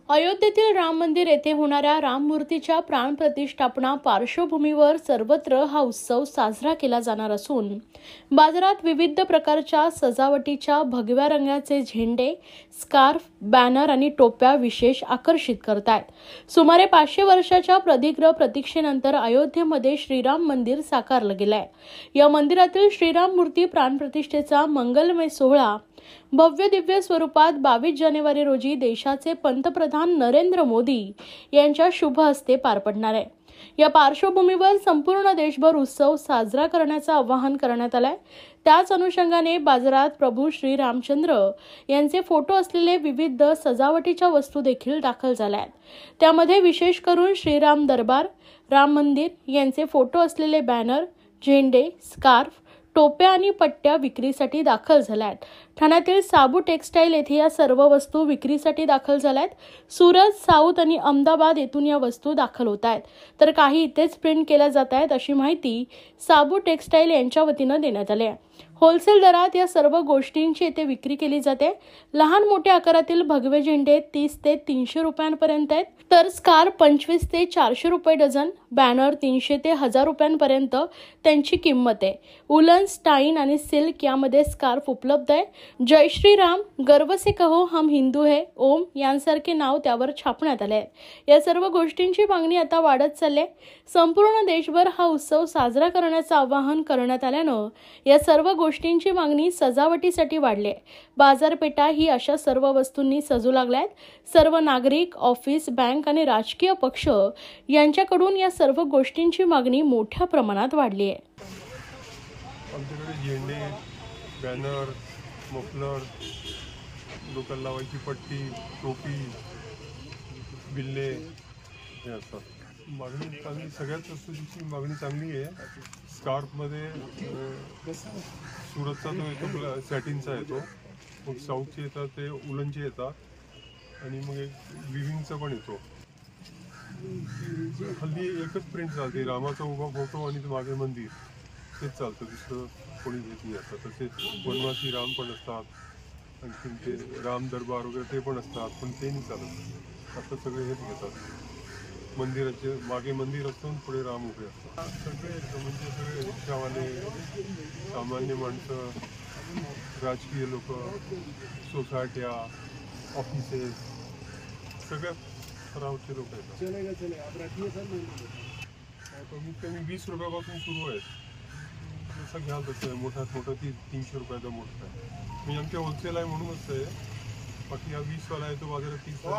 अयोध्येतील राम मंदिर येथे होणाऱ्या राममूर्तीच्या प्राणप्रतिष्ठापना पार्श्वभूमीवर सर्वत्र हा उत्सव साजरा केला जाणार असून बाजारात विविध प्रकारच्या सजावटीच्या भगव्या रंगाचे झेंडे, स्कार्फ, बॅनर आणि टोप्या विशेष आकर्षित करतात। सुमारे 500 वर्षाच्या प्रदीर्घ प्रतीक्षेनंतर अयोध्येमध्ये श्रीराम मंदिर साकारलं गेलंय। या मंदिरातील श्रीराम मूर्ती प्राणप्रतिष्ठेचा मंगलमय सोहळा भव्य दिव्य स्वरूपात 22 जानेवारी रोजी देशाचे पंतप्रधान नरेंद्र मोदी यांच्या शुभ हस्ते पार पडणार आहे। या पार्श्वभूमीवर संपूर्ण देशभर उत्सव साजरा करण्याचं आवाहन करण्यात आलंय। त्याच अनुषंगाने बाजारात प्रभू श्री रामचंद्र यांचे फोटो असलेले विविध सजावटीच्या वस्तू देखील दाखल झाल्या आहेत। त्यामध्ये विशेष करून श्रीराम दरबार, राम मंदिर यांचे फोटो असलेले बॅनर, झेंडे, स्कार्फ, टोप्या आणि पट्ट्या विक्रीसाठी दाखल झाल्या आहेत। ठाण्यातील साबू टेक्सटाईल येथे या सर्व वस्तू विक्रीसाठी दाखल झाल्या आहेत। सुरत, साऊथ आणि अहमदाबाद येथून या वस्तू दाखल होत आहेत, तर काही इथेच प्रिंट केल्या जात आहेत, अशी माहिती साबू टेक्सटाईल यांच्या वतीनं देण्यात आली आहे। होलसेल दरात या सर्व गोष्टींची येथे विक्री केली जाते। लहान मोठ्या आकारातील भगवे झेंडे 30 ते 300 रुपयांपर्यंत आहेत, तर स्कार्फ 25 ते 400 रुपये डझन, बॅनर 300 ते 1000 रुपयांपर्यंत त्यांची किंमत आहे। उलन, स्टाइन आणि सिल्क यामध्ये स्कार्फ उपलब्ध आहे। जय श्री राम, गर्व से कहो हम हिंदू है, ओम यांसारखे नाव त्यावर छापण्यात आले आहे। या सर्व गोष्टींची मागणी आता वाढत चालली आहे। संपूर्ण देशभर हा उत्सव साजरा करण्याचं आवाहन करण्यात आल्यानं या सर्व गोष्टींची मागणी सजावटीसाठी वाढली आहे। बाजारपेठा ही अशा सर्व वस्तूंनी सजू लागल्या आहेत। सर्व नागरिक, ऑफिस, बँक आणि राजकीय पक्ष यांच्याकडून या सर्व गोष्टींची मागणी मोठ्या प्रमाणात वाढली आहे। आमच्याकडे झेंडे, बॅनर, मफलर, डोक्याला लावायची पट्टी, टोपी, बिल्ले हे असतात। मागणी चांगली, सगळ्याच वस्तूंची मागणी चांगली आहे। स्कार्फमध्ये सुरतचा तो येतो, सॅटिनचा येतो, मग साऊथचे येतात, ते उलनचे येतात आणि मग एक विविंगचा पण येतो। हल्ली एकच प्रिंट चालते, रामाचा उभा फोटो आणि मागे मंदिर, तेच चालतं, दुसरं कोणी घेत नाही आता। तसेच वनवासी राम पण असतात, आणखी ते राम दरबार वगैरे ते पण असतात, पण ते नाही चालत। आता सगळे हेच घेतात। मंदिराचे मागे मंदिर असतो, पुढे राम उभे असतात। सगळे म्हणजे सगळे रिक्षावाले, सामान्य माणसं, राजकीय लोक, सोसायट्या, ऑफिसेस, सगळ्या स्तरावरचे लोक येतात। कमीत कमी 20 रुपयापासून सुरू आहेत। जसं घ्याल तसं आहे, मोठ्यात मोठं 300 रुपयाचा मोठा आहे। मी आमच्या होलसेल आहे म्हणूनच आहे, बाकी हा 20 वाला आहे तो बाजारात 30 वाला